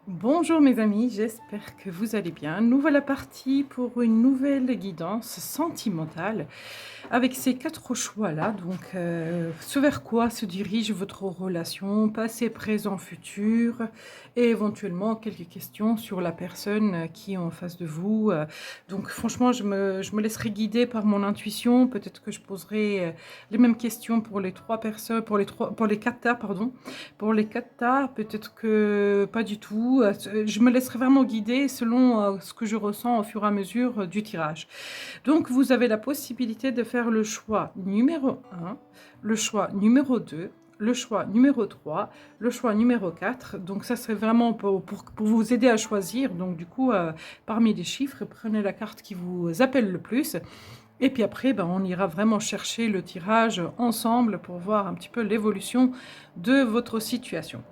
Bonjour mes amis, j'espère que vous allez bien. Nous voilà partis pour une nouvelle guidance sentimentale avec ces 4 choix-là. Donc, ce vers quoi se dirige votre relation, passé, présent, futur, et éventuellement quelques questions sur la personne qui est en face de vous. Donc, franchement, je me laisserai guider par mon intuition. Peut-être que je poserai les mêmes questions pour les 3 personnes, pour les 4 tas, pardon. Pour les katas, peut-être que pas du tout. Je me laisserai vraiment guider selon ce que je ressens au fur et à mesure du tirage. Donc, vous avez la possibilité de faire le choix numéro 1, le choix numéro 2, le choix numéro 3, le choix numéro 4. Donc, ça serait vraiment pour vous aider à choisir. Donc, du coup, parmi les chiffres, prenez la carte qui vous appelle le plus. Et puis après, ben, on ira vraiment chercher le tirage ensemble pour voir un petit peu l'évolution de votre situation.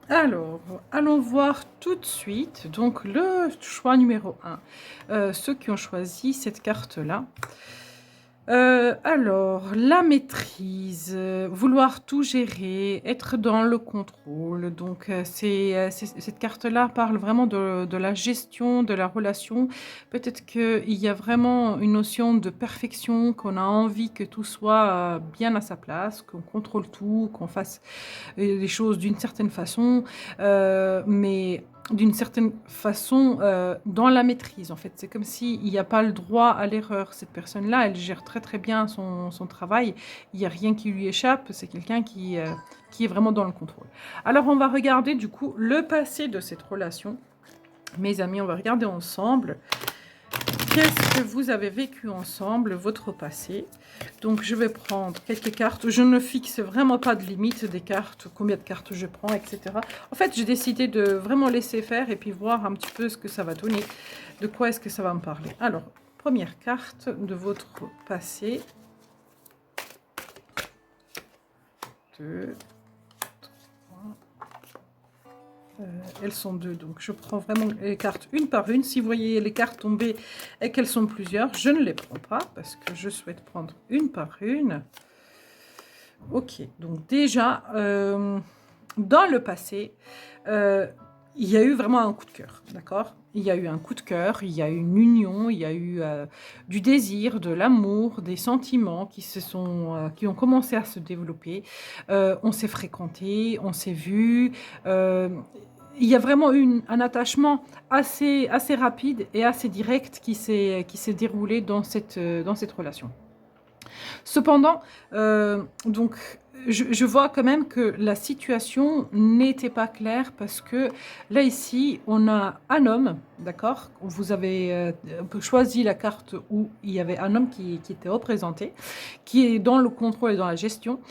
Alors, allons voir tout de suite donc le choix numéro 1. Ceux qui ont choisi cette carte-là. Alors, la maîtrise, vouloir tout gérer, être dans le contrôle. Donc, cette carte-là parle vraiment de la gestion de la relation. Peut-être qu'il y a vraiment une notion de perfection, qu'on a envie que tout soit, bien à sa place, qu'on contrôle tout, qu'on fasse, les choses d'une certaine façon, mais d'une certaine façon, dans la maîtrise, en fait. C'est comme s'il n'y a pas le droit à l'erreur. Cette personne-là, elle gère très, très bien son travail. Il n'y a rien qui lui échappe. C'est quelqu'un qui est vraiment dans le contrôle. Alors, on va regarder, du coup, le passé de cette relation. Mes amis, on va regarder ensemble qu'est-ce que vous avez vécu ensemble, votre passé. Donc, je vais prendre quelques cartes. Je ne fixe vraiment pas de limite des cartes, combien de cartes je prends, etc. En fait, j'ai décidé de vraiment laisser faire et puis voir un petit peu ce que ça va donner. De quoi est-ce que ça va me parler. Alors, première carte de votre passé. 2, elles sont 2, donc je prends vraiment les cartes une par une. Si vous voyez les cartes tomber et qu'elles sont plusieurs, je ne les prends pas parce que je souhaite prendre une par une. Ok, donc déjà, dans le passé, il y a eu vraiment un coup de cœur, d'accord? Il y a eu un coup de cœur, il y a eu une union, il y a eu du désir, de l'amour, des sentiments qui ont commencé à se développer. On s'est fréquenté, on s'est vu. Il y a vraiment eu un attachement assez rapide et assez direct qui s'est déroulé dans cette relation. Cependant, donc, je vois quand même que la situation n'était pas claire parce que là, ici, on a un homme, d'accord? Vous avez choisi la carte où il y avait un homme qui était représenté, qui est dans le contrôle et dans la gestion.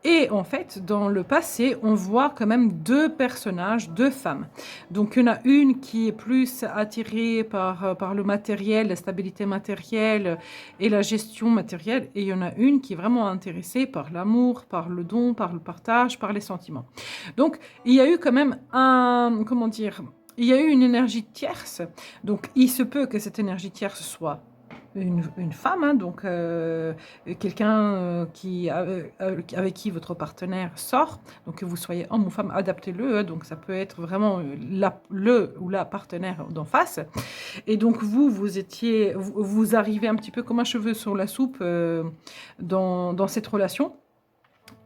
Et en fait, dans le passé, on voit quand même 2 personnages, 2 femmes. Donc il y en a une qui est plus attirée par le matériel, la stabilité matérielle et la gestion matérielle, et il y en a une qui est vraiment intéressée par l'amour, par le don, par le partage, par les sentiments. Donc il y a eu quand même comment dire? Il y a eu une énergie tierce, donc il se peut que cette énergie tierce soit une femme, hein, donc quelqu'un avec qui votre partenaire sort, donc que vous soyez homme ou femme, adaptez-le, hein, donc ça peut être vraiment le ou la partenaire d'en face. Et donc vous arrivez un petit peu comme un cheveu sur la soupe dans cette relation.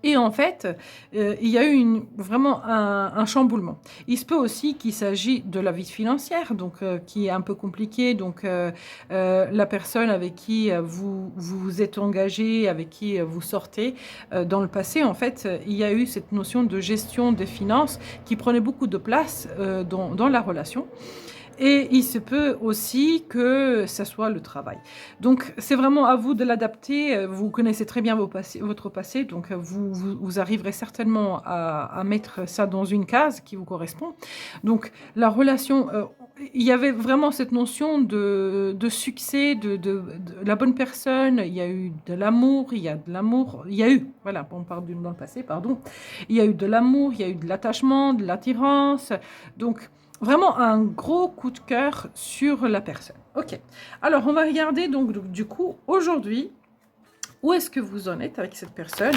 Et en fait, il y a eu vraiment un chamboulement. Il se peut aussi qu'il s'agit de la vie financière, donc qui est un peu compliquée. Donc la personne avec qui vous êtes engagé, avec qui vous sortez, dans le passé, en fait, il y a eu cette notion de gestion des finances qui prenait beaucoup de place dans la relation. Et il se peut aussi que ça soit le travail. Donc, c'est vraiment à vous de l'adapter. Vous connaissez très bien votre passé, donc vous arriverez certainement à mettre ça dans une case qui vous correspond. Donc, la relation, il y avait vraiment cette notion de succès, de la bonne personne. Il y a eu de l'amour, il y a de l'amour. Il y a eu, voilà, on parle dans le passé, pardon. Il y a eu de l'amour, il y a eu de l'attachement, de l'attirance. Donc, vraiment un gros coup de cœur sur la personne. Ok. Alors, on va regarder donc du coup, aujourd'hui, Où est-ce que vous en êtes avec cette personne?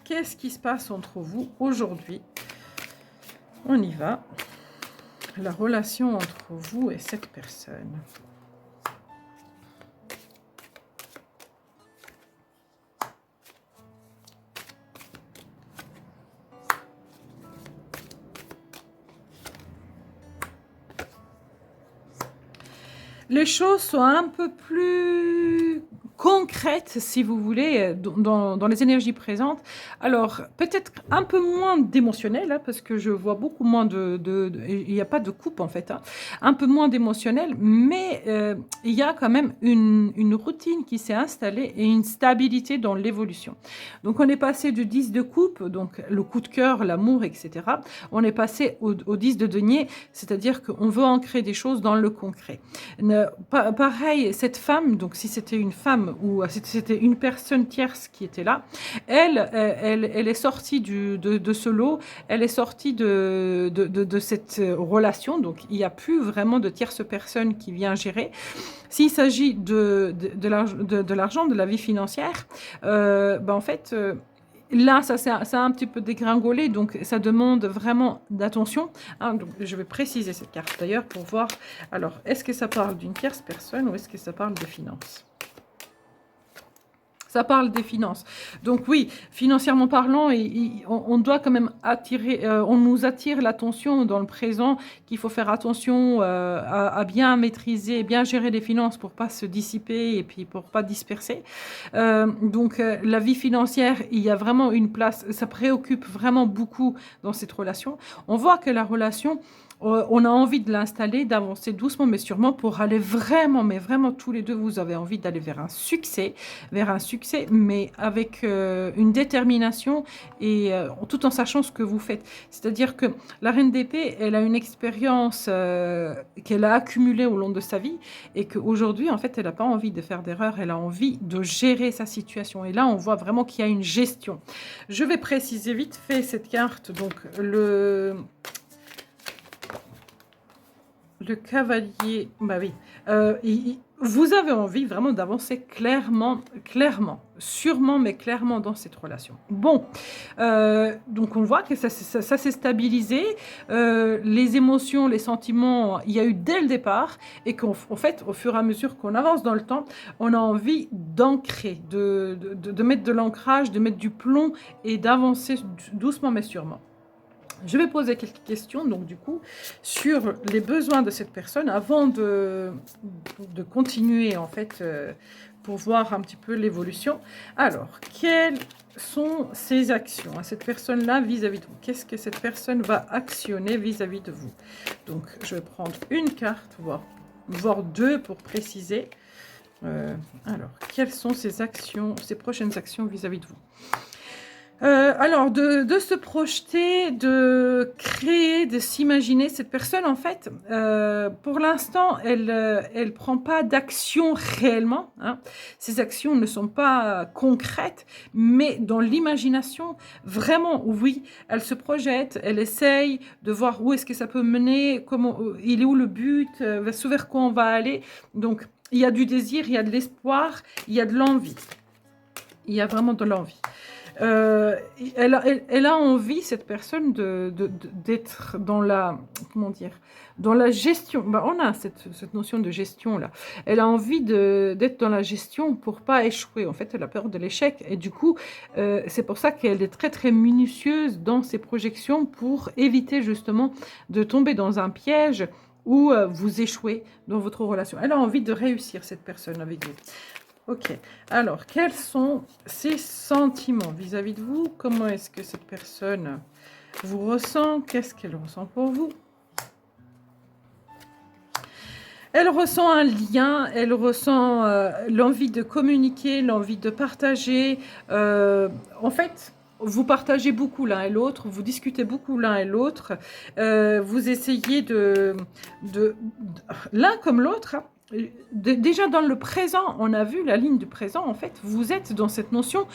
Qu'est-ce qui se passe entre vous aujourd'hui? On y va. La relation entre vous et cette personne. Les choses sont un peu plus concrètes, si vous voulez, dans les énergies présentes. Alors, peut-être un peu moins d'émotionnel, hein, parce que je vois beaucoup moins il n'y a pas de coupe, en fait. Hein, un peu moins d'émotionnel, mais il y a quand même une routine qui s'est installée et une stabilité dans l'évolution. Donc, on est passé du 10 de coupe, donc le coup de cœur, l'amour, etc. On est passé au 10 de denier, c'est-à-dire qu'on veut ancrer des choses dans le concret. Pareil, cette femme, donc si c'était une femme ou si c'était une personne tierce qui était là, elle est sortie de ce lot, elle est sortie de cette relation, donc il n'y a plus vraiment de tierce personne qui vient gérer. S'il s'agit de l'argent, de la vie financière, en fait... Là, ça a un petit peu dégringolé, donc ça demande vraiment d'attention. Hein, donc je vais préciser cette carte d'ailleurs pour voir. Alors, est-ce que ça parle d'une tierce personne ou est-ce que ça parle de finances? Ça parle des finances. Donc oui, financièrement parlant, on doit quand même attirer, on nous attire l'attention dans le présent, qu'il faut faire attention à bien maîtriser, bien gérer les finances pour pas se dissiper et puis pour pas disperser. Donc la vie financière, il y a vraiment une place, ça préoccupe vraiment beaucoup dans cette relation. On voit que la relation, on a envie de l'installer, d'avancer doucement mais sûrement pour aller vraiment, mais vraiment tous les deux, vous avez envie d'aller vers un succès, mais avec une détermination et tout en sachant ce que vous faites. C'est-à-dire que la reine d'épée, elle a une expérience qu'elle a accumulée au long de sa vie et qu'aujourd'hui, en fait, elle n'a pas envie de faire d'erreur, elle a envie de gérer sa situation. Et là, on voit vraiment qu'il y a une gestion. Je vais préciser vite fait cette carte. Donc, le cavalier, bah oui, vous avez envie vraiment d'avancer clairement, sûrement, mais clairement dans cette relation. Bon, donc on voit que ça s'est stabilisé, les émotions, les sentiments, il y a eu dès le départ, et qu'en fait, au fur et à mesure qu'on avance dans le temps, on a envie d'ancrer, de mettre de l'ancrage, de mettre du plomb, et d'avancer doucement, mais sûrement. Je vais poser quelques questions, donc du coup, sur les besoins de cette personne avant de continuer, en fait, pour voir un petit peu l'évolution. Alors, quelles sont ses actions à cette personne-là vis-à-vis de vous? Qu'est-ce que cette personne va actionner vis-à-vis de vous? Donc, je vais prendre une carte, voire deux pour préciser. Alors, quelles sont ses actions, ses prochaines actions vis-à-vis de vous? Alors, de se projeter, de créer, de s'imaginer. Cette personne, en fait, pour l'instant, elle prend pas d'action réellement. Hein. Ces actions ne sont pas concrètes, mais dans l'imagination, vraiment, oui, elle se projette, elle essaye de voir où est-ce que ça peut mener, comment, il est où le but, vers quoi on va aller. Donc, il y a du désir, il y a de l'espoir, il y a de l'envie. Il y a vraiment de l'envie. Elle a envie, cette personne, d'être dans la, comment dire, dans la gestion. Ben, on a cette notion de gestion là. Elle a envie d'être dans la gestion pour pas échouer. En fait, elle a peur de l'échec et du coup, c'est pour ça qu'elle est très très minutieuse dans ses projections pour éviter justement de tomber dans un piège où vous échouez dans votre relation. Elle a envie de réussir, cette personne avec vous. Ok, alors, quels sont ses sentiments vis-à-vis de vous? Comment est-ce que cette personne vous ressent? Qu'est-ce qu'elle ressent pour vous? Elle ressent un lien, elle ressent l'envie de communiquer, l'envie de partager. En fait, vous partagez beaucoup l'un et l'autre, vous discutez beaucoup l'un et l'autre. Vous essayez l'un comme l'autre, hein. Déjà dans le présent, on a vu la ligne du présent, en fait, vous êtes dans cette notion,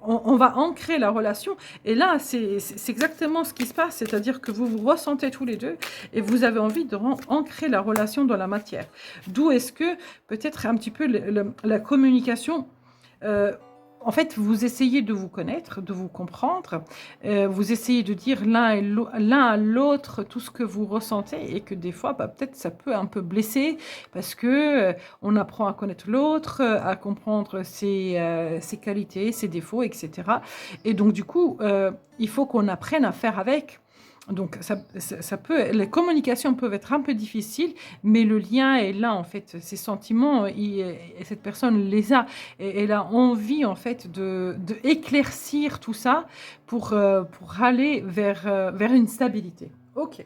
on va ancrer la relation, et là, c'est exactement ce qui se passe, c'est-à-dire que vous vous ressentez tous les deux, et vous avez envie de ancrer la relation dans la matière. D'où est-ce que, peut-être un petit peu, la communication euh, en fait, vous essayez de vous connaître, de vous comprendre, vous essayez de dire l'un à l'autre tout ce que vous ressentez et que des fois, bah, peut-être ça peut un peu blesser parce que on apprend à connaître l'autre, à comprendre ses qualités, ses défauts, etc. Et donc, du coup, il faut qu'on apprenne à faire avec. Donc, ça peut, les communications peuvent être un peu difficiles, mais le lien est là, en fait. Ces sentiments, cette personne les a. Et elle a envie, en fait, de éclaircir tout ça pour aller vers une stabilité. OK.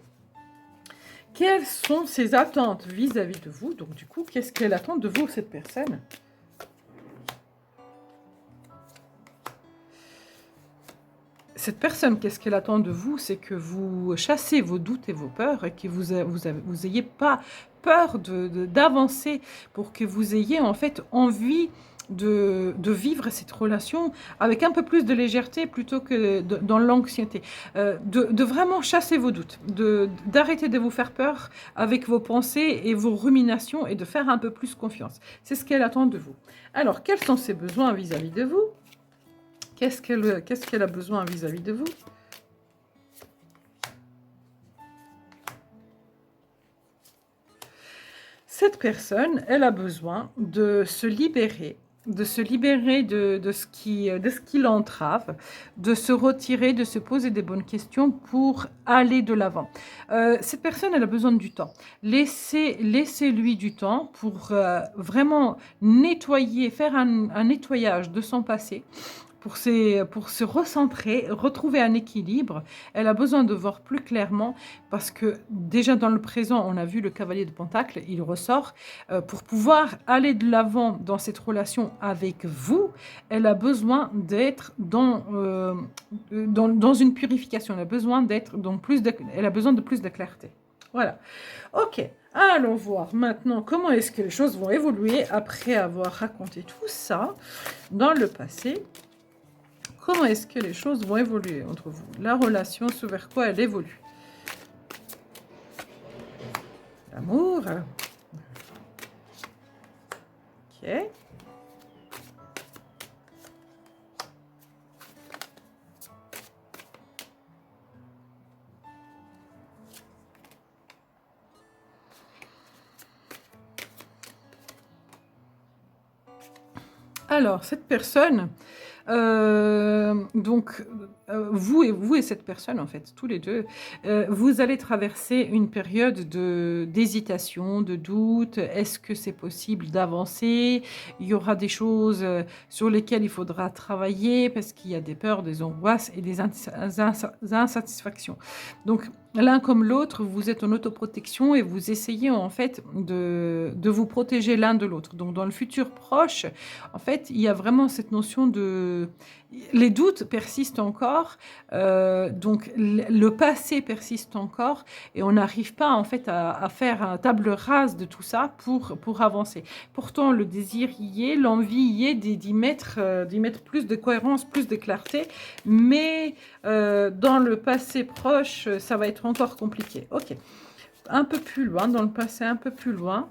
Quelles sont ses attentes vis-à-vis de vous? Donc, du coup, qu'est-ce qu'elle attend de vous, cette personne? Cette personne, qu'est-ce qu'elle attend de vous? C'est que vous chassez vos doutes et vos peurs et que vous ayez pas peur d'avancer pour que vous ayez en fait envie de vivre cette relation avec un peu plus de légèreté plutôt que dans l'anxiété. De vraiment chasser vos doutes, d'arrêter de vous faire peur avec vos pensées et vos ruminations et de faire un peu plus confiance. C'est ce qu'elle attend de vous. Alors, quels sont ses besoins vis-à-vis de vous? Qu'est-ce qu'elle a besoin vis-à-vis de vous? Cette personne, elle a besoin de se libérer de ce qui l'entrave, de se retirer, de se poser des bonnes questions pour aller de l'avant. Cette personne, elle a besoin du temps. Laissez-lui du temps pour vraiment nettoyer, faire un nettoyage de son passé pour se recentrer, retrouver un équilibre. Elle a besoin de voir plus clairement parce que déjà dans le présent, on a vu le cavalier de Pentacle, il ressort. Pour pouvoir aller de l'avant dans cette relation avec vous, elle a besoin d'être dans une purification. Elle a besoin d'être elle a besoin de plus de clarté. Voilà. Ok. Allons voir maintenant comment est-ce que les choses vont évoluer après avoir raconté tout ça dans le passé. Comment est-ce que les choses vont évoluer entre vous? La relation, ce vers quoi elle évolue? L'amour. Ok. Alors, cette personne, donc, vous et cette personne, en fait, tous les deux, vous allez traverser une période d'hésitation, de doute. Est-ce que c'est possible d'avancer? Il y aura des choses sur lesquelles il faudra travailler parce qu'il y a des peurs, des angoisses et des insatisfactions. Donc, l'un comme l'autre, vous êtes en autoprotection et vous essayez en fait de vous protéger l'un de l'autre. Donc, dans le futur proche, en fait, il y a vraiment cette notion de... Les doutes persistent encore, donc le passé persiste encore, et on n'arrive pas en fait à faire une table rase de tout ça pour avancer. Pourtant, le désir y est, l'envie y est d'y mettre plus de cohérence, plus de clarté, mais dans le passé proche, ça va être encore compliqué. Ok, un peu plus loin, dans le passé un peu plus loin.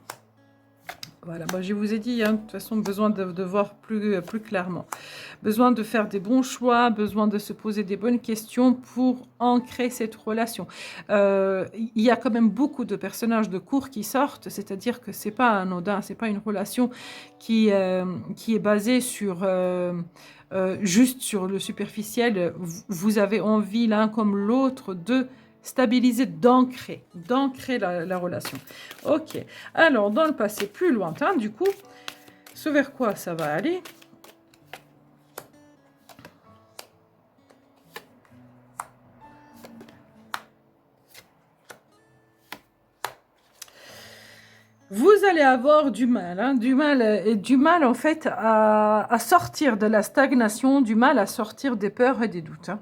Voilà, moi je vous ai dit, hein, de toute façon, besoin de voir plus clairement. Besoin de faire des bons choix, besoin de se poser des bonnes questions pour ancrer cette relation. Il y a quand même beaucoup de personnages de cours qui sortent, c'est-à-dire que c'est pas anodin, c'est pas une relation qui est basée sur... juste sur le superficiel. Vous avez envie l'un comme l'autre de stabiliser, d'ancrer la relation. Ok, alors dans le passé plus lointain, du coup, ce vers quoi ça va aller? Vous allez avoir du mal, hein, du mal en fait à sortir de la stagnation, du mal à sortir des peurs et des doutes. Hein.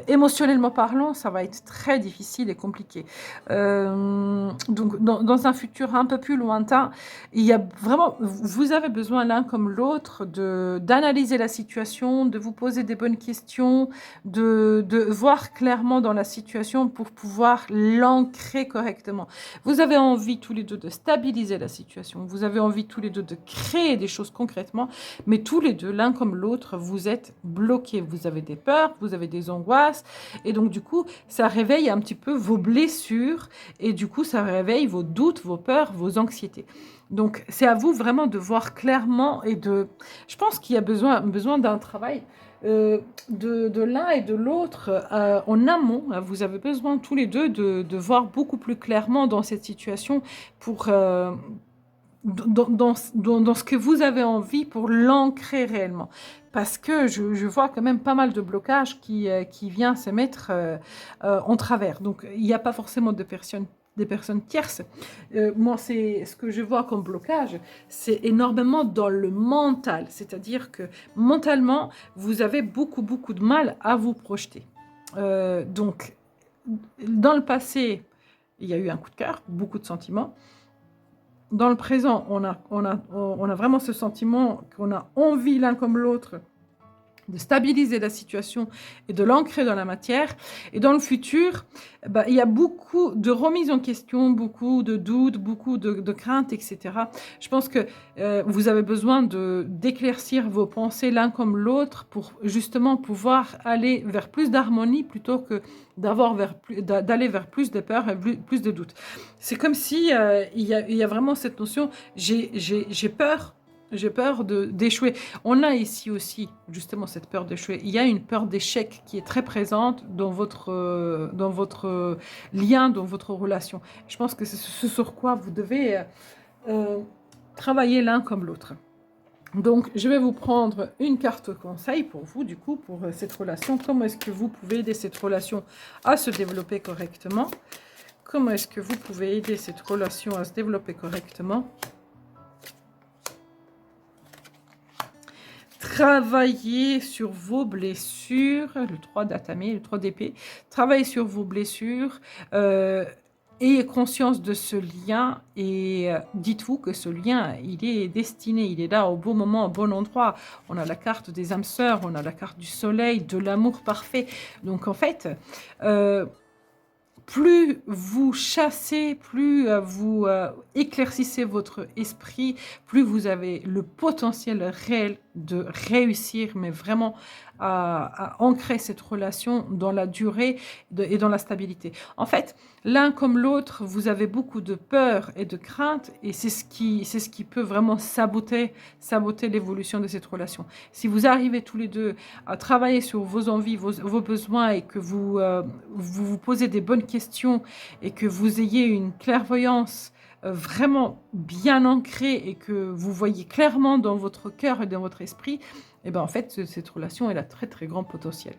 Émotionnellement parlant, ça va être très difficile et compliqué. Donc, dans un futur un peu plus lointain, il y a vraiment, vous avez besoin l'un comme l'autre d'analyser la situation, de vous poser des bonnes questions, de voir clairement dans la situation pour pouvoir l'ancrer correctement. Vous avez envie tous les deux de stabiliser stabiliser la situation. Vous avez envie tous les deux de créer des choses concrètement, mais tous les deux, l'un comme l'autre, vous êtes bloqués. Vous avez des peurs, vous avez des angoisses, et donc du coup, ça réveille un petit peu vos blessures, et du coup, ça réveille vos doutes, vos peurs, vos anxiétés. Donc, c'est à vous vraiment de voir clairement et de... Je pense qu'il y a besoin d'un travail de l'un et de l'autre en amont. Vous avez besoin tous les deux de voir beaucoup plus clairement dans cette situation pour... dans ce que vous avez envie pour l'ancrer réellement. Parce que je vois quand même pas mal de blocages qui vient se mettre en travers. Donc, il n'y a pas forcément des personnes tierces. Moi, c'est ce que je vois comme blocage, c'est énormément dans le mental. C'est-à-dire que mentalement, vous avez beaucoup de mal à vous projeter. Donc, dans le passé, il y a eu un coup de cœur, beaucoup de sentiments. Dans le présent, on a vraiment ce sentiment qu'on a envie l'un comme l'autre de stabiliser la situation et de l'ancrer dans la matière. Et dans le futur, il y a beaucoup de remises en question, beaucoup de doutes, beaucoup de craintes, etc. Je pense que vous avez besoin d'éclaircir vos pensées l'un comme l'autre pour justement pouvoir aller vers plus d'harmonie plutôt que d'aller vers plus de peur et plus de doutes. C'est comme si il y a vraiment cette notion, j'ai peur. J'ai peur d'échouer. On a ici aussi, justement, cette peur d'échouer. Il y a une peur d'échec qui est très présente dans votre lien, dans votre relation. Je pense que c'est ce sur quoi vous devez travailler l'un comme l'autre. Donc, je vais vous prendre une carte conseil pour vous, du coup, pour cette relation. Comment est-ce que vous pouvez aider cette relation à se développer correctement? Comment est-ce que vous pouvez aider cette relation à se développer correctement? Travaillez sur vos blessures, le 3 d'atamé, le 3 d'épée. Travaillez sur vos blessures, ayez conscience de ce lien et dites-vous que ce lien, il est destiné, il est là au bon moment, au bon endroit. On a la carte des âmes sœurs, on a la carte du soleil, de l'amour parfait. Donc en fait, plus vous chassez, plus vous éclaircissez votre esprit, plus vous avez le potentiel réel de réussir, mais vraiment à ancrer cette relation dans la durée et dans la stabilité. En fait, l'un comme l'autre, vous avez beaucoup de peur et de crainte, et c'est ce qui peut vraiment saboter l'évolution de cette relation. Si vous arrivez tous les deux à travailler sur vos envies, vos besoins, et que vous posez des bonnes questions, et que vous ayez une clairvoyance vraiment bien ancrée, et que vous voyez clairement dans votre cœur et dans votre esprit, et bien en fait, cette relation, elle a très grand potentiel.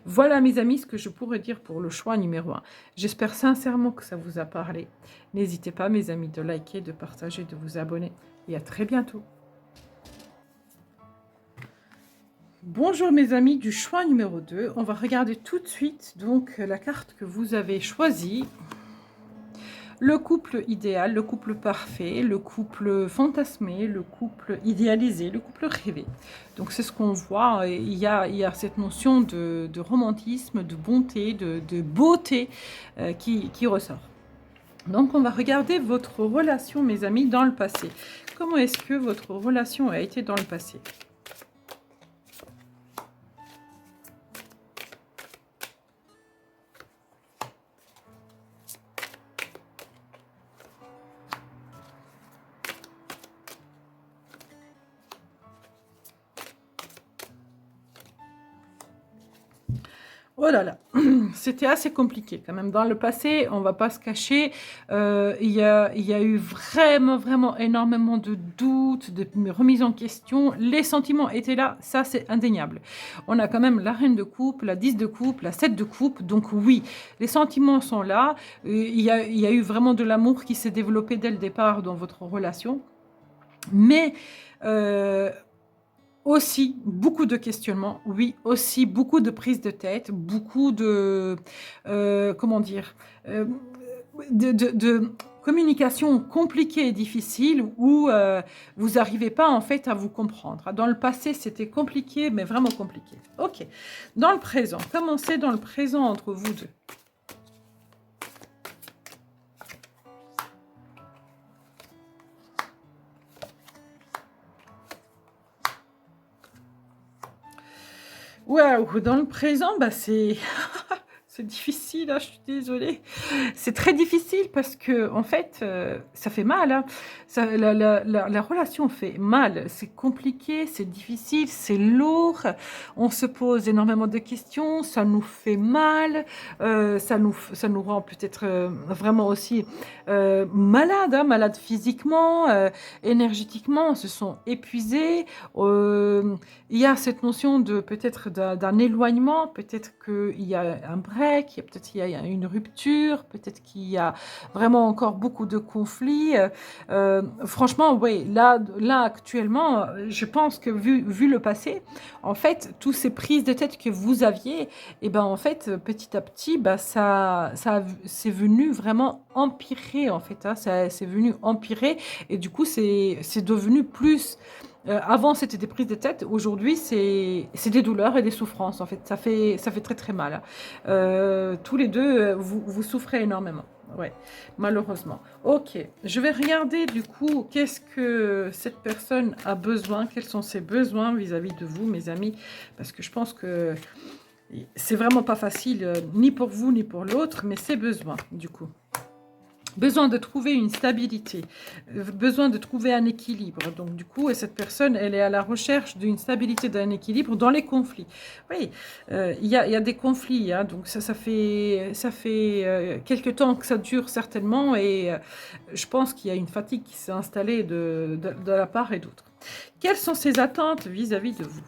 Voilà mes amis, ce que je pourrais dire pour le choix numéro 1. J'espère sincèrement que ça vous a parlé. N'hésitez pas mes amis de liker, de partager, de vous abonner, et à très bientôt. Bonjour mes amis du choix numéro 2. On va regarder tout de suite donc la carte que vous avez choisie. Le couple idéal, le couple parfait, le couple fantasmé, le couple idéalisé, le couple rêvé. Donc c'est ce qu'on voit. Il y a cette notion de romantisme, de bonté, de beauté qui ressort. Donc on va regarder votre relation mes amis dans le passé. Comment est-ce que votre relation a été dans le passé ? Oh là là, c'était assez compliqué quand même. Dans le passé, on ne va pas se cacher, il y a eu vraiment énormément de doutes, de remises en question. Les sentiments étaient là, ça c'est indéniable. On a quand même la reine de coupe, la 10 de coupe, la 7 de coupe. Donc oui, les sentiments sont là. Il y a eu vraiment de l'amour qui s'est développé dès le départ dans votre relation. Mais... aussi, beaucoup de questionnements, oui, aussi beaucoup de prises de tête, beaucoup de, comment dire, de communication compliquée et difficile où vous n'arrivez pas en fait à vous comprendre. Dans le passé, c'était compliqué, mais vraiment compliqué. Ok, dans le présent, commencez dans le présent entre vous deux. Waouh, dans le présent, bah, c'est c'est difficile, hein, je suis désolée. C'est très difficile parce que en fait, ça fait mal, hein. Ça la relation fait mal. C'est compliqué, c'est difficile, c'est lourd. On se pose énormément de questions, ça nous fait mal, ça nous rend peut-être, vraiment aussi, malades, hein, malades physiquement, énergétiquement. On se sent épuisés, hem il y a cette notion de peut-être d'un éloignement, peut-être qu'il y a un break, peut-être il y a une rupture, peut-être qu'il y a vraiment encore beaucoup de conflits. Franchement, oui, là actuellement, je pense que vu le passé, en fait, toutes ces prises de tête que vous aviez, et ben en fait, petit à petit, bah, c'est venu vraiment empirer, en fait, hein, c'est venu empirer, et du coup, c'est devenu plus. Avant, c'était des prises de tête. Aujourd'hui, c'est des douleurs et des souffrances, en fait. Ça fait très, très mal, hein. Tous les deux, vous souffrez énormément. Ouais, malheureusement. Ok, je vais regarder du coup qu'est-ce que cette personne a besoin, quels sont ses besoins vis-à-vis de vous, mes amis, parce que je pense que c'est vraiment pas facile, ni pour vous ni pour l'autre, mais ses besoins, du coup. Besoin de trouver une stabilité, besoin de trouver un équilibre. Donc du coup, et cette personne, elle est à la recherche d'une stabilité, d'un équilibre dans les conflits. Oui, il y a des conflits, hein, donc ça fait quelque temps que ça dure certainement, et je pense qu'il y a une fatigue qui s'est installée de la part et d'autre. Quelles sont ses attentes vis-à-vis de vous?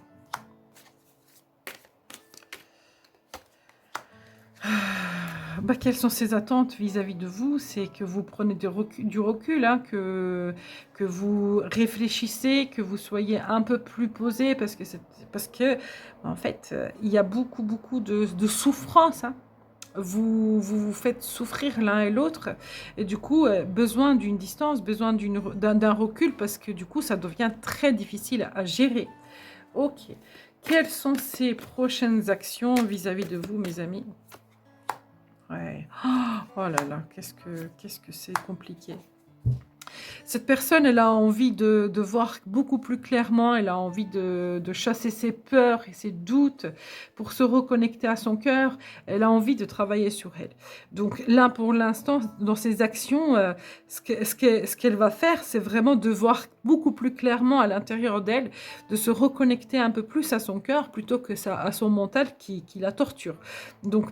Bah, quelles sont ses attentes vis-à-vis de vous? C'est que vous prenez du recul, hein, que vous réfléchissez, que vous soyez un peu plus posé, parce que en fait, il y a beaucoup, beaucoup de souffrance, hein. Vous faites souffrir l'un et l'autre, et du coup, besoin d'une distance, besoin d'un recul, parce que du coup, ça devient très difficile à gérer. Ok. Quelles sont ses prochaines actions vis-à-vis de vous, mes amis? Ouais. Oh là là, qu'est-ce que c'est compliqué. Cette personne, elle a envie de voir beaucoup plus clairement, elle a envie de chasser ses peurs et ses doutes pour se reconnecter à son cœur, elle a envie de travailler sur elle. Donc là, pour l'instant, dans ses actions, ce qu'elle va faire, c'est vraiment de voir beaucoup plus clairement à l'intérieur d'elle, de se reconnecter un peu plus à son cœur plutôt que à son mental qui la torture. Donc,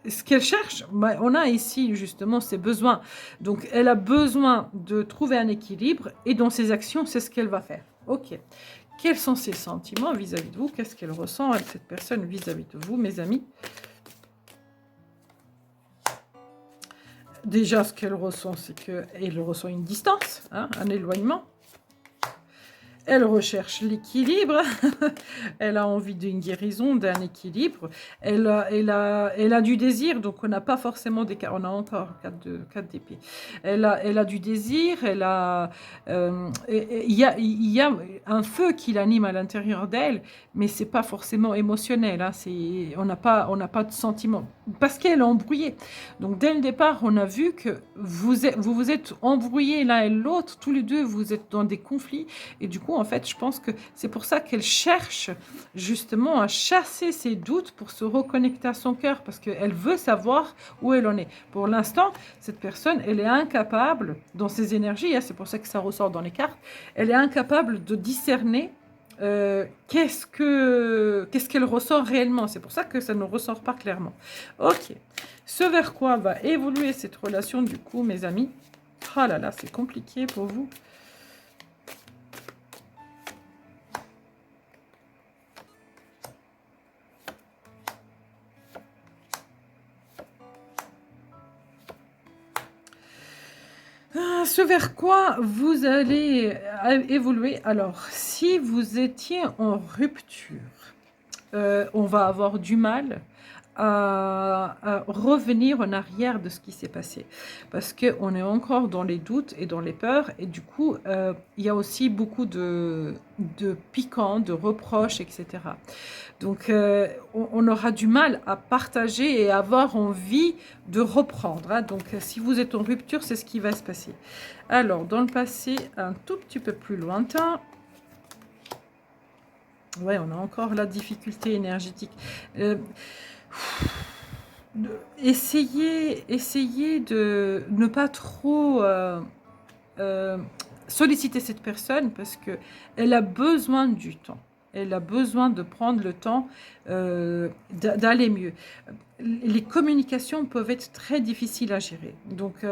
ce qu'elle cherche, bah, on a ici justement ses besoins. Donc, elle a besoin de trouver un équilibre, et dans ses actions, c'est ce qu'elle va faire. Ok. Quels sont ses sentiments vis-à-vis de vous? Qu'est-ce qu'elle ressent, cette personne, vis-à-vis de vous, mes amis? Déjà, ce qu'elle ressent, c'est qu'elle ressent une distance, hein, un éloignement. Elle recherche l'équilibre, elle a envie d'une guérison, d'un équilibre, elle a du désir, donc on n'a pas forcément des cartes, on a encore 4 d'épée. Elle a du désir, il y a un feu qui l'anime à l'intérieur d'elle, mais c'est pas forcément émotionnel, hein, on n'a pas de sentiment, parce qu'elle est embrouillée. Donc dès le départ, on a vu que vous êtes embrouillés l'un et l'autre, tous les deux, vous êtes dans des conflits. Et du coup, en fait, je pense que c'est pour ça qu'elle cherche justement à chasser ses doutes pour se reconnecter à son cœur, parce qu'elle veut savoir où elle en est. Pour l'instant, cette personne, elle est incapable, dans ses énergies, hein, c'est pour ça que ça ressort dans les cartes, elle est incapable de discerner qu'est-ce qu'elle ressent réellement. C'est pour ça que ça ne ressort pas clairement. Ok. Ce vers quoi va évoluer cette relation, du coup, mes amis? Ah là là, c'est compliqué pour vous. Ce vers quoi vous allez évoluer? Alors, si vous étiez en rupture, on va avoir du mal à revenir en arrière de ce qui s'est passé. Parce qu'on est encore dans les doutes et dans les peurs. Et du coup, il y a aussi beaucoup de piquants, de reproches, etc. Donc, on aura du mal à partager et avoir envie de reprendre, hein. Donc, si vous êtes en rupture, c'est ce qui va se passer. Alors, dans le passé, un tout petit peu plus lointain, Ouais, on a encore la difficulté énergétique. Euh, essayez de ne pas trop euh, solliciter cette personne parce que elle a besoin du temps. Elle a besoin de prendre le temps d'aller mieux. Les communications peuvent être très difficiles à gérer. Donc,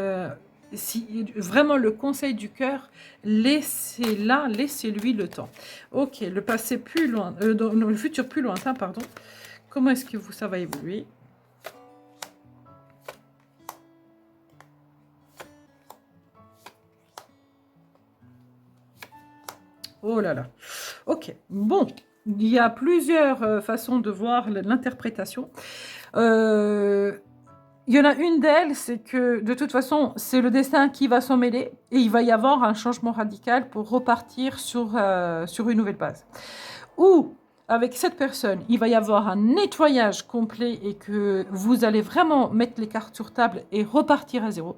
si vraiment le conseil du cœur, laissez-lui le temps. Ok, le passé plus loin, non, le futur plus lointain, pardon. Comment est-ce que ça va évoluer? Oh là là. Ok, bon. Il y a plusieurs façons de voir l'interprétation. Il y en a une d'elles, c'est que de toute façon, c'est le destin qui va s'en mêler et il va y avoir un changement radical pour repartir sur une nouvelle base. Ou avec cette personne, il va y avoir un nettoyage complet et que vous allez vraiment mettre les cartes sur table et repartir à zéro.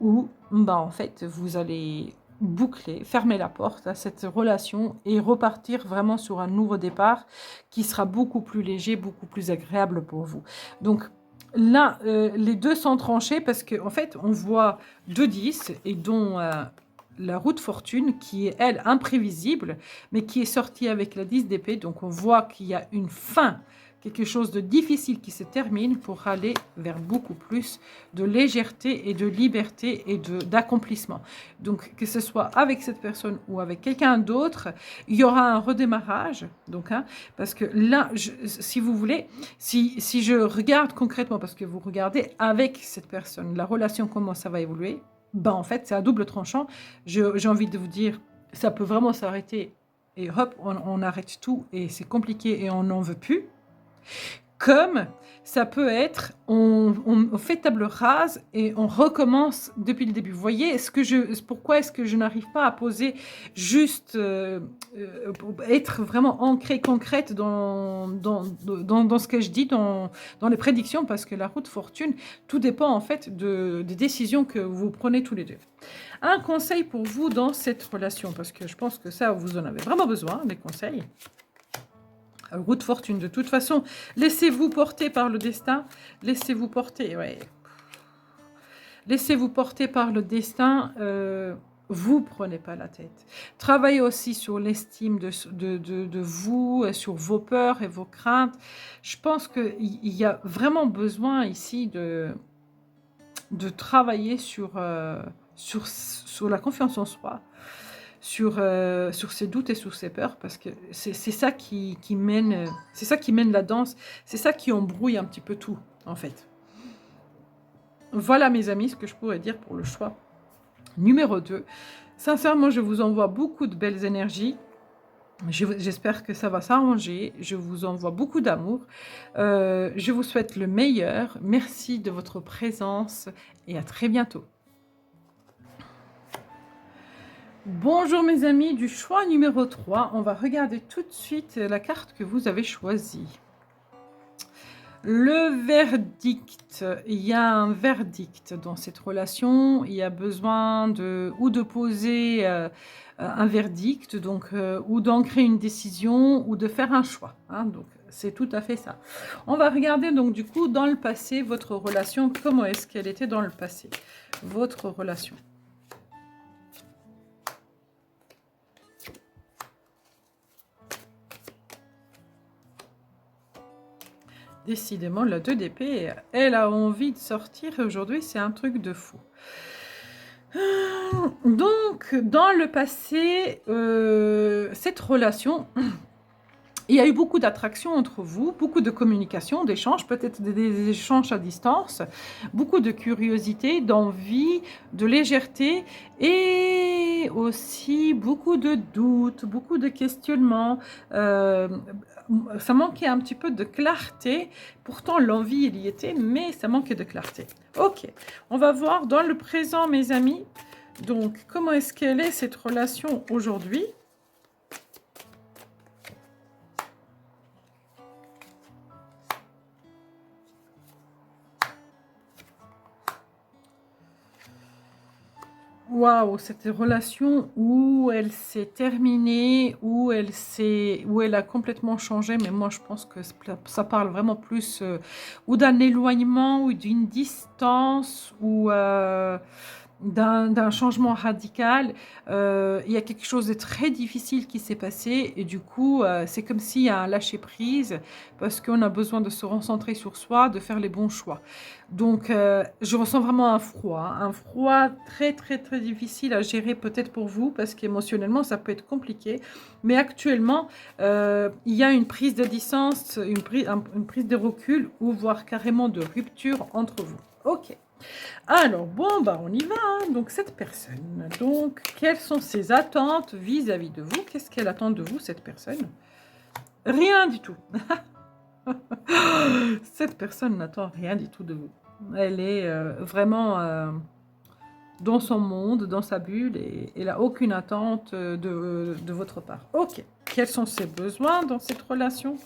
Ou bah, en fait, vous allez boucler, fermer la porte à cette relation et repartir vraiment sur un nouveau départ qui sera beaucoup plus léger, beaucoup plus agréable pour vous. Donc là, les deux sont tranchés parce qu'en fait, on voit 2 10 et dont la roue de fortune qui est, elle, imprévisible, mais qui est sortie avec la 10 d'épée. Donc on voit qu'il y a une fin, quelque chose de difficile qui se termine pour aller vers beaucoup plus de légèreté et de liberté et d'accomplissement. Donc, que ce soit avec cette personne ou avec quelqu'un d'autre, il y aura un redémarrage. Donc, parce que là, si vous voulez, si je regarde concrètement, parce que vous regardez avec cette personne, la relation, comment ça va évoluer, ben en fait, c'est à double tranchant. J'ai envie de vous dire, ça peut vraiment s'arrêter et hop, on arrête tout et c'est compliqué et on n'en veut plus. Comme ça peut être, on fait table rase et on recommence depuis le début. Vous voyez, pourquoi est-ce que je n'arrive pas à poser juste, pour être vraiment ancrée, concrète dans ce que je dis, dans les prédictions, parce que la roue de fortune, tout dépend en fait des décisions que vous prenez tous les deux. Un conseil pour vous dans cette relation, parce que je pense que ça, vous en avez vraiment besoin, des conseils. Roue de fortune, de toute façon, laissez-vous porter par le destin. Laissez-vous porter, ouais. Laissez-vous porter par le destin. Vous prenez pas la tête. Travaillez aussi sur l'estime de vous, sur vos peurs et vos craintes. Je pense qu'il y a vraiment besoin ici de travailler sur la confiance en soi, sur ses doutes et sur ses peurs, parce que c'est ça qui mène, c'est ça qui mène la danse, c'est ça qui embrouille un petit peu tout, en fait. Voilà, mes amis, ce que je pourrais dire pour le choix numéro 2. Sincèrement, je vous envoie beaucoup de belles énergies. J'espère que ça va s'arranger. Je vous envoie beaucoup d'amour. Je vous souhaite le meilleur. Merci de votre présence et à très bientôt. Bonjour mes amis du choix numéro 3. On va regarder tout de suite la carte que vous avez choisie. Le verdict. Il y a un verdict dans cette relation. Il y a besoin de poser un verdict, donc, ou d'ancrer une décision, ou de faire un choix. Donc, c'est tout à fait ça. On va regarder donc du coup dans le passé, votre relation, comment est-ce qu'elle était dans le passé. Votre relation. Décidément, la 2 d'épée, elle a envie de sortir aujourd'hui, c'est un truc de fou. Donc, dans le passé, cette relation, il y a eu beaucoup d'attraction entre vous, beaucoup de communication, d'échanges, peut-être des échanges à distance, beaucoup de curiosité, d'envie, de légèreté et aussi beaucoup de doutes, beaucoup de questionnements. Ça manquait un petit peu de clarté. Pourtant, l'envie, il y était, mais ça manquait de clarté. Ok, on va voir dans le présent, mes amis. Donc, comment est-ce qu'elle est cette relation aujourd'hui ? Waouh, cette relation où elle s'est terminée, où elle a complètement changé, mais moi je pense que ça parle vraiment plus ou d'un éloignement ou d'une distance ou d'un changement radical. Il y a quelque chose de très difficile qui s'est passé et du coup, c'est comme s'il y a un lâcher-prise parce qu'on a besoin de se recentrer sur soi, de faire les bons choix. Donc, je ressens vraiment un froid très, très, très difficile à gérer peut-être pour vous parce qu'émotionnellement, ça peut être compliqué. Mais actuellement, il y a une prise de distance, une prise de recul ou voire carrément de rupture entre vous. Ok. Alors, bon, bah, on y va, hein. Donc, cette personne, donc, quelles sont ses attentes vis-à-vis de vous? Qu'est-ce qu'elle attend de vous, cette personne? Rien du tout. Cette personne n'attend rien du tout de vous. Elle est vraiment dans son monde, dans sa bulle, et elle n'a aucune attente de votre part. Ok. Quels sont ses besoins dans cette relation?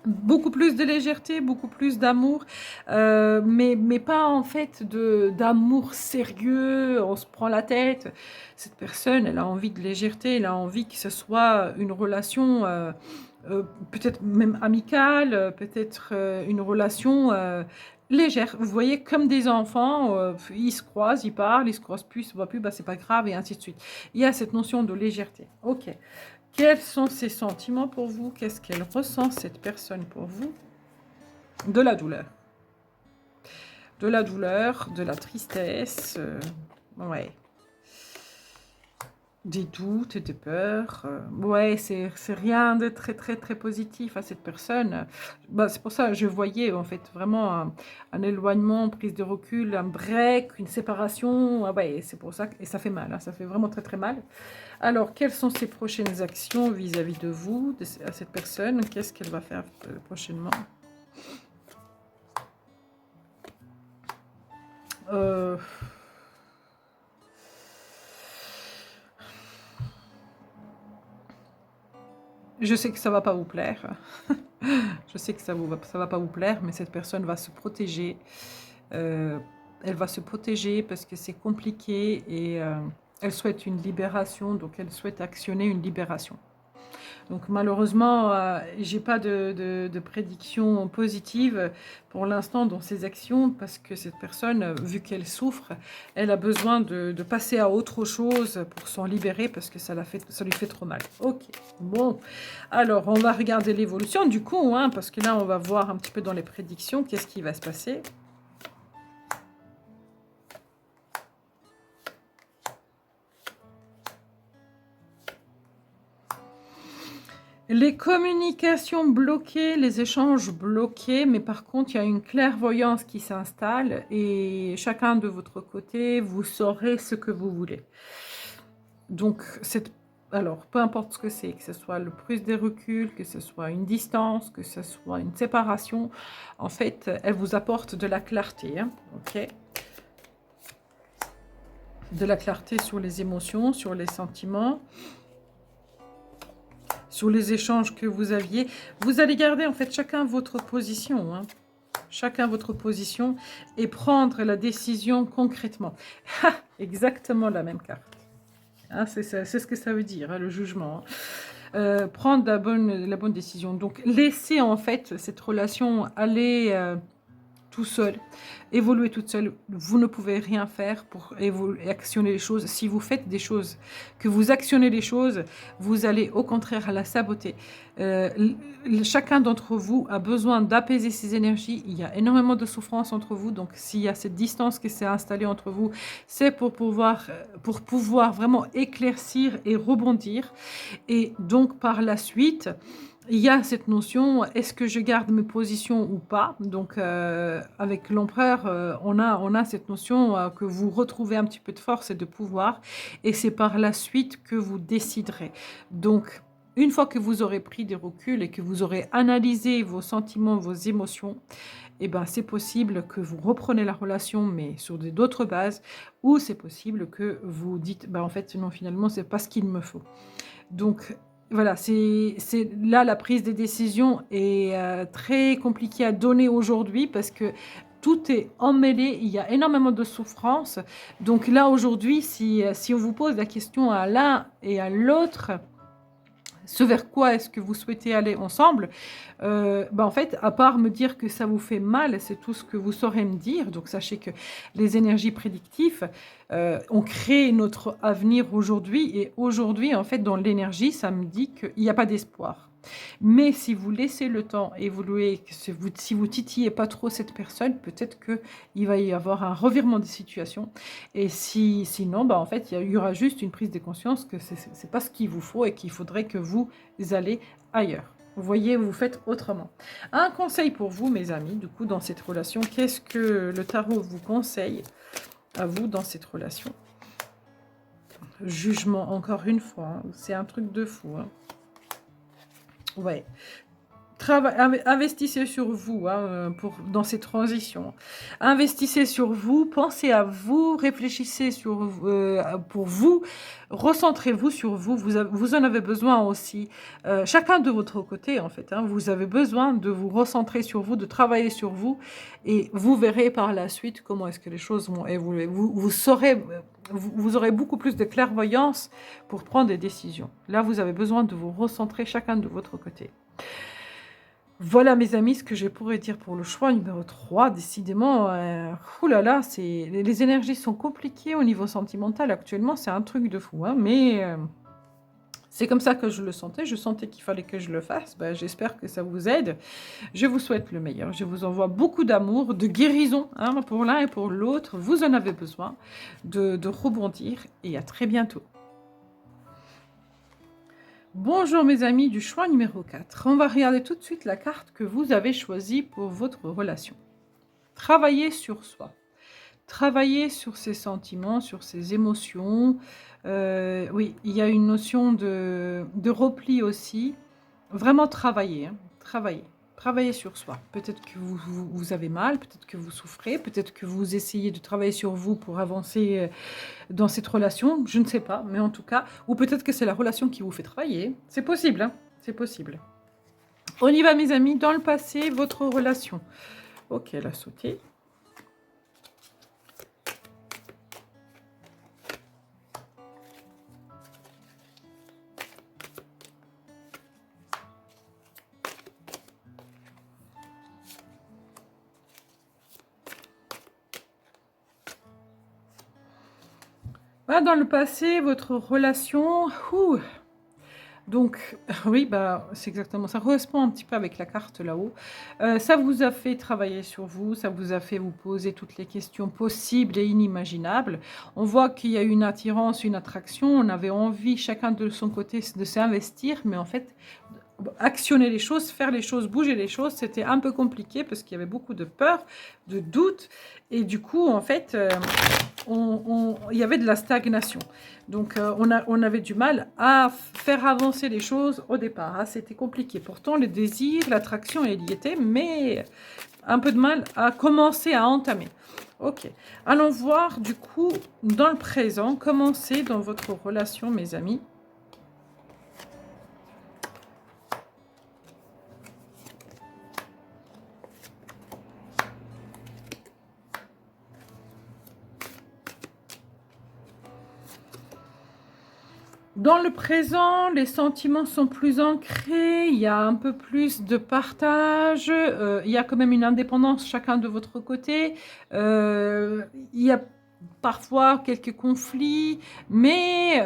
Beaucoup plus de légèreté, beaucoup plus d'amour, mais pas en fait d'amour sérieux, on se prend la tête. Cette personne, elle a envie de légèreté, elle a envie que ce soit une relation peut-être même amicale, peut-être une relation légère. Vous voyez, comme des enfants, ils se croisent, ils parlent, ils se croisent plus, ils se voient plus, bah, c'est pas grave, et ainsi de suite. Il y a cette notion de légèreté. Ok. Quels sont ses sentiments pour vous? Qu'est-ce qu'elle ressent, cette personne, pour vous? De la douleur. De la douleur, de la tristesse, ouais. Des doutes, des peurs. Ouais, c'est rien de très, très, très positif à cette personne. Bah, c'est pour ça que je voyais, en fait, vraiment un éloignement, prise de recul, un break, une séparation. Ah ouais, c'est pour ça. Et ça fait mal, hein, ça fait vraiment très, très mal. Alors, quelles sont ses prochaines actions vis-à-vis de vous, à cette personne? Qu'est-ce qu'elle va faire prochainement? Euh, je sais que ça va pas vous plaire. Je sais que ça va pas vous plaire, mais cette personne va se protéger. Euh, Elle va se protéger parce que c'est compliqué et elle souhaite une libération, donc elle souhaite actionner une libération. Donc malheureusement, j'ai pas de prédiction positive pour l'instant dans ces actions parce que cette personne, vu qu'elle souffre, elle a besoin de passer à autre chose pour s'en libérer parce que ça lui fait trop mal. Ok, bon. Alors, on va regarder l'évolution du coup, hein, parce que là, on va voir un petit peu dans les prédictions qu'est-ce qui va se passer. Les communications bloquées, les échanges bloqués, mais par contre, il y a une clairvoyance qui s'installe et chacun de votre côté, vous saurez ce que vous voulez. Donc, alors, peu importe ce que ce soit le prise des reculs, que ce soit une distance, que ce soit une séparation, en fait, elle vous apporte de la clarté, hein, ok? De la clarté sur les émotions, sur les sentiments, sur les échanges que vous aviez. Vous allez garder en fait chacun votre position, hein. Chacun votre position et prendre la décision concrètement. Exactement la même carte. Hein, c'est ce que ça veut dire, hein, le jugement. Prendre la bonne décision. Donc, laisser en fait cette relation aller tout seul, évoluer toute seule. Vous ne pouvez rien faire pour actionner les choses. Si vous faites des choses, que vous actionnez les choses, vous allez au contraire la saboter. Chacun d'entre vous a besoin d'apaiser ses énergies. Il y a énormément de souffrance entre vous. Donc, s'il y a cette distance qui s'est installée entre vous, c'est pour pouvoir vraiment éclaircir et rebondir. Et donc, par la suite, il y a cette notion, est-ce que je garde mes positions ou pas? Donc, avec l'empereur, on a cette notion que vous retrouvez un petit peu de force et de pouvoir, et c'est par la suite que vous déciderez. Donc, une fois que vous aurez pris des reculs et que vous aurez analysé vos sentiments, vos émotions, eh ben, c'est possible que vous reprenez la relation, mais sur d'autres bases, ou c'est possible que vous dites, bah, en fait, non, finalement, c'est pas ce qu'il me faut. Donc, voilà, c'est là la prise des décisions est très compliquée à donner aujourd'hui parce que tout est emmêlé, il y a énormément de souffrance. Donc là, aujourd'hui, si on vous pose la question à l'un et à l'autre, ce vers quoi est-ce que vous souhaitez aller ensemble, en fait, à part me dire que ça vous fait mal, c'est tout ce que vous saurez me dire. Donc sachez que les énergies prédictives, on crée notre avenir aujourd'hui. Et aujourd'hui, en fait, dans l'énergie, ça me dit qu'il n'y a pas d'espoir. Mais si vous laissez le temps évoluer, si vous titillez pas trop cette personne, peut-être qu'il va y avoir un revirement de situation. Et sinon, en fait, il y aura juste une prise de conscience que ce n'est pas ce qu'il vous faut et qu'il faudrait que vous allez ailleurs. Vous voyez, vous faites autrement. Un conseil pour vous, mes amis, du coup, dans cette relation, qu'est-ce que le tarot vous conseille à vous dans cette relation? Jugement, encore une fois, hein, c'est un truc de fou. Hein. Ouais. Investissez sur vous dans ces transitions. Investissez sur vous, pensez à vous, réfléchissez pour vous, recentrez-vous sur vous. Vous en avez besoin aussi. Chacun de votre côté, en fait. Vous avez besoin de vous recentrer sur vous, de travailler sur vous. Et vous verrez par la suite comment est-ce que les choses vont évoluer. Vous aurez beaucoup plus de clairvoyance pour prendre des décisions. Là, vous avez besoin de vous recentrer chacun de votre côté. Voilà mes amis, ce que je pourrais dire pour le choix numéro 3. Décidément, oulala, les énergies sont compliquées au niveau sentimental actuellement, c'est un truc de fou. Hein, mais c'est comme ça que je le sentais, je sentais qu'il fallait que je le fasse. J'espère que ça vous aide. Je vous souhaite le meilleur, je vous envoie beaucoup d'amour, de guérison pour l'un et pour l'autre. Vous en avez besoin de rebondir et à très bientôt. Bonjour mes amis du choix numéro 4. On va regarder tout de suite la carte que vous avez choisie pour votre relation. Travaillez sur soi. Travaillez sur ses sentiments, sur ses émotions. Oui, il y a une notion de repli aussi. Vraiment travailler. Travailler. Travaillez sur soi. Peut-être que vous avez mal, peut-être que vous souffrez, peut-être que vous essayez de travailler sur vous pour avancer dans cette relation, je ne sais pas, mais en tout cas, ou peut-être que c'est la relation qui vous fait travailler. C'est possible, c'est possible. On y va mes amis, dans le passé, votre relation. Ok, elle a sauté. Dans le passé, votre relation... Donc, oui, c'est exactement ça. Correspond un petit peu avec la carte là-haut. Ça vous a fait travailler sur vous, ça vous a fait vous poser toutes les questions possibles et inimaginables. On voit qu'il y a une attirance, une attraction. On avait envie, chacun de son côté, de s'investir, mais en fait, actionner les choses, faire les choses, bouger les choses, c'était un peu compliqué parce qu'il y avait beaucoup de peur, de doute. Et du coup, en fait... il y avait de la stagnation. Donc, on avait du mal à faire avancer les choses au départ. C'était compliqué. Pourtant, le désir, l'attraction, elle y était, mais un peu de mal à commencer à entamer. Ok. Allons voir, du coup, dans le présent, comment c'est dans votre relation, mes amis. Dans le présent, les sentiments sont plus ancrés, il y a un peu plus de partage, il y a quand même une indépendance chacun de votre côté, il y a parfois quelques conflits, mais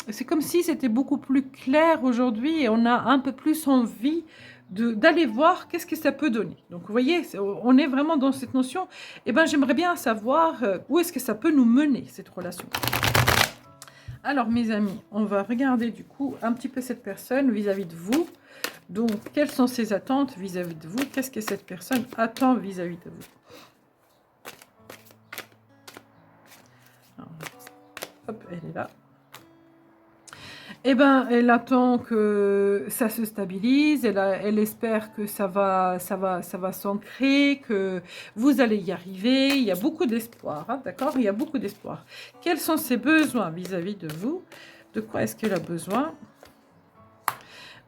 c'est comme si c'était beaucoup plus clair aujourd'hui et on a un peu plus envie d'aller voir qu'est-ce que ça peut donner. Donc vous voyez, on est vraiment dans cette notion, j'aimerais bien savoir où est-ce que ça peut nous mener, cette relation. Alors, mes amis, on va regarder du coup un petit peu cette personne vis-à-vis de vous. Donc, quelles sont ses attentes vis-à-vis de vous? Qu'est-ce que cette personne attend vis-à-vis de vous? Alors, hop, elle est là. Elle attend que ça se stabilise, elle espère que ça va s'ancrer, que vous allez y arriver. Il y a beaucoup d'espoir, d'accord? Il y a beaucoup d'espoir. Quels sont ses besoins vis-à-vis de vous? De quoi est-ce qu'elle a besoin?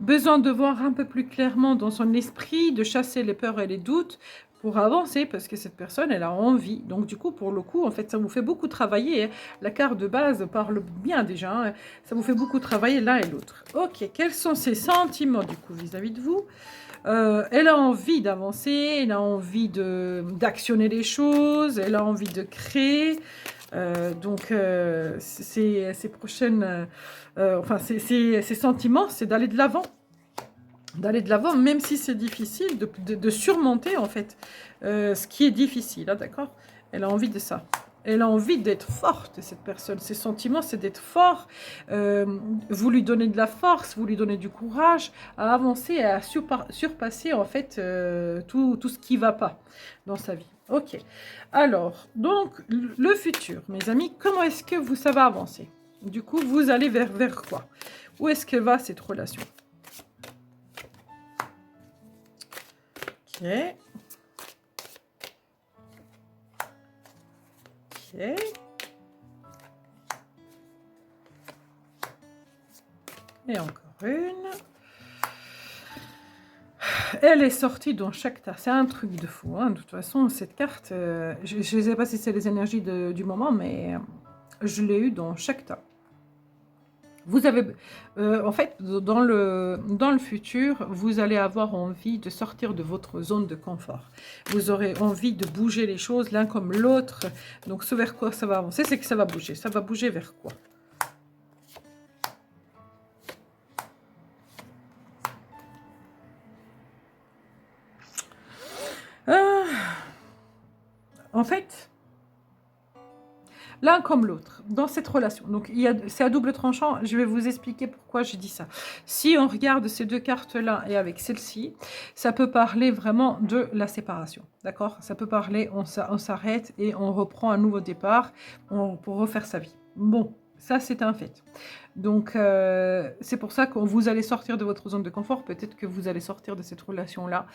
Besoin de voir un peu plus clairement dans son esprit, de chasser les peurs et les doutes, pour avancer, parce que cette personne, elle a envie. Donc, du coup, pour le coup, en fait, ça vous fait beaucoup travailler, hein. La carte de base parle bien déjà, hein. Ça vous fait beaucoup travailler l'un et l'autre. Ok, quels sont ses sentiments, du coup, vis-à-vis de vous? Elle a envie d'avancer, elle a envie d'actionner les choses, elle a envie de créer. Donc, ses prochaines... enfin, ses sentiments, c'est d'aller de l'avant. D'aller de l'avant, même si c'est difficile, de surmonter, en fait, ce qui est difficile, hein, d'accord? Elle a envie de ça. Elle a envie d'être forte, cette personne. Ses sentiments, c'est d'être fort. Vous lui donnez de la force, vous lui donnez du courage à avancer, à surpasser, en fait, tout ce qui ne va pas dans sa vie. Ok. Alors, donc, le futur, mes amis, comment est-ce que ça va avancer? Du coup, vous allez vers quoi? Où est-ce que va cette relation? Ok. Ok. Et encore une. Elle est sortie dans chaque tas. C'est un truc de fou, hein. De toute façon, cette carte, je ne sais pas si c'est les énergies du moment, mais je l'ai eu dans chaque tas. Vous avez, en fait, dans le futur, vous allez avoir envie de sortir de votre zone de confort. Vous aurez envie de bouger les choses l'un comme l'autre. Donc, ce vers quoi ça va avancer, c'est que ça va bouger. Ça va bouger vers quoi? En fait, l'un comme l'autre, dans cette relation. Donc, c'est à double tranchant. Je vais vous expliquer pourquoi j'ai dit ça. Si on regarde ces deux cartes-là et avec celle-ci, ça peut parler vraiment de la séparation. D'accord? Ça peut parler, on s'arrête et on reprend un nouveau départ pour refaire sa vie. Bon, ça, c'est un fait. Donc, c'est pour ça que vous allez sortir de votre zone de confort. Peut-être que vous allez sortir de cette relation-là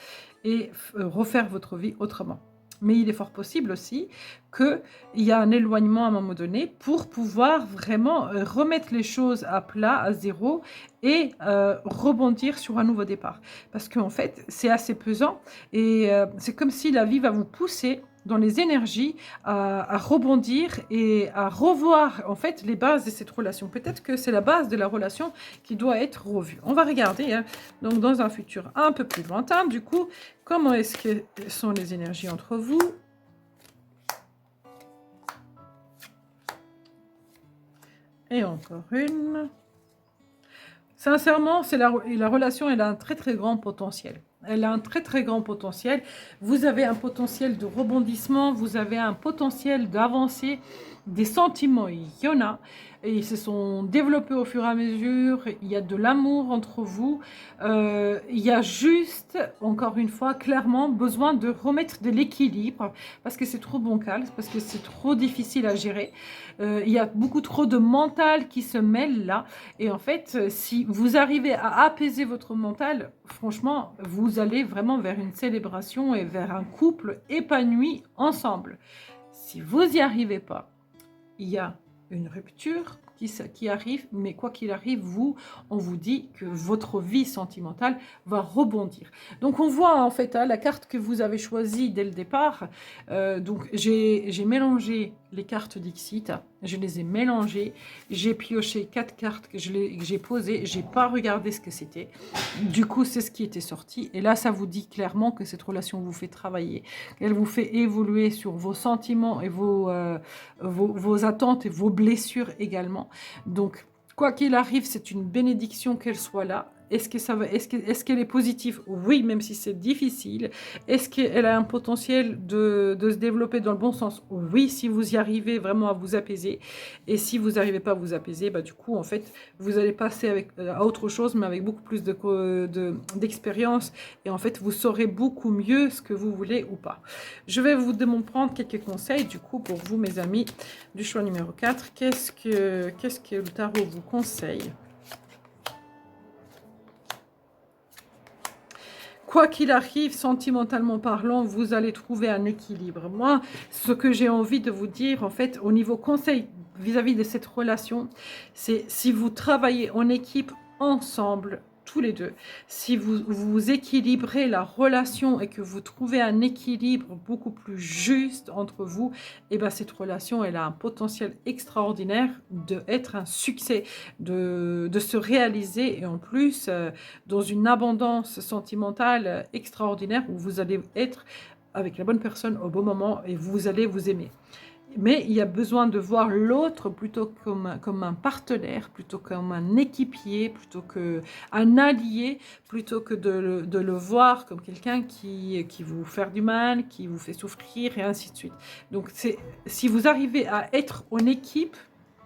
et refaire votre vie autrement. Mais il est fort possible aussi qu'il y a un éloignement à un moment donné pour pouvoir vraiment remettre les choses à plat, à zéro et rebondir sur un nouveau départ. Parce qu'en fait, c'est assez pesant et c'est comme si la vie va vous pousser dans les énergies à rebondir et à revoir en fait les bases de cette relation. Peut-être que c'est la base de la relation qui doit être revue. On va regarder, hein, donc dans un futur un peu plus lointain, du coup, comment est-ce que sont les énergies entre vous? Et encore une. Sincèrement, la relation, elle a un très très grand potentiel. Elle a un très très grand potentiel. Vous avez un potentiel de rebondissement, vous avez un potentiel d'avancée, des sentiments, il y en a. Et ils se sont développés au fur et à mesure, il y a de l'amour entre vous. Il y a juste, encore une fois, clairement besoin de remettre de l'équilibre parce que c'est trop bancal, parce que c'est trop difficile à gérer. Il y a beaucoup trop de mental qui se mêle là. Et en fait, si vous arrivez à apaiser votre mental, franchement, vous allez vraiment vers une célébration et vers un couple épanoui ensemble. Si vous n'y arrivez pas, il y a une rupture qui arrive, mais quoi qu'il arrive, on vous dit que votre vie sentimentale va rebondir. Donc on voit en fait hein, la carte que vous avez choisie dès le départ. Donc j'ai mélangé les cartes d'Ixit, je les ai mélangées, j'ai pioché 4 cartes que j'ai posées, j'ai pas regardé ce que c'était. Du coup, c'est ce qui était sorti. Et là, ça vous dit clairement que cette relation vous fait travailler, qu'elle vous fait évoluer sur vos sentiments et vos attentes et vos blessures également. Donc, quoi qu'il arrive, c'est une bénédiction qu'elle soit là. Est-ce qu'elle est positive? Oui, même si c'est difficile. Est-ce qu'elle a un potentiel de se développer dans le bon sens? Oui, si vous y arrivez vraiment à vous apaiser. Et si vous n'arrivez pas à vous apaiser, bah, du coup, en fait, vous allez passer à autre chose, mais avec beaucoup plus d'expérience. Et en fait, vous saurez beaucoup mieux ce que vous voulez ou pas. Je vais vous prendre quelques conseils, du coup, pour vous, mes amis, du choix numéro 4. Qu'est-ce que le tarot vous conseille? Quoi qu'il arrive, sentimentalement parlant, vous allez trouver un équilibre. Moi, ce que j'ai envie de vous dire, en fait, au niveau conseil vis-à-vis de cette relation, c'est si vous travaillez en équipe ensemble, tous les deux. Si vous équilibrez la relation et que vous trouvez un équilibre beaucoup plus juste entre vous, et ben cette relation, elle a un potentiel extraordinaire d'être un succès, de se réaliser et en plus dans une abondance sentimentale extraordinaire où vous allez être avec la bonne personne au bon moment et vous allez vous aimer. Mais il y a besoin de voir l'autre plutôt comme un partenaire, plutôt comme un équipier, plutôt qu'un allié, plutôt que de le voir comme quelqu'un qui vous fait du mal, qui vous fait souffrir et ainsi de suite. Donc si vous arrivez à être en équipe,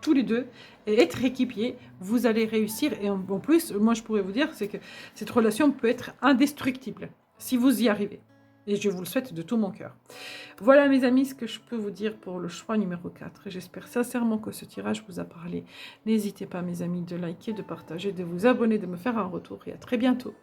tous les deux, et être équipier, vous allez réussir. Et en plus, moi je pourrais vous dire, c'est que cette relation peut être indestructible, si vous y arrivez. Et je vous le souhaite de tout mon cœur. Voilà mes amis ce que je peux vous dire pour le choix numéro 4. Et j'espère sincèrement que ce tirage vous a parlé. N'hésitez pas mes amis de liker, de partager, de vous abonner, de me faire un retour et à très bientôt.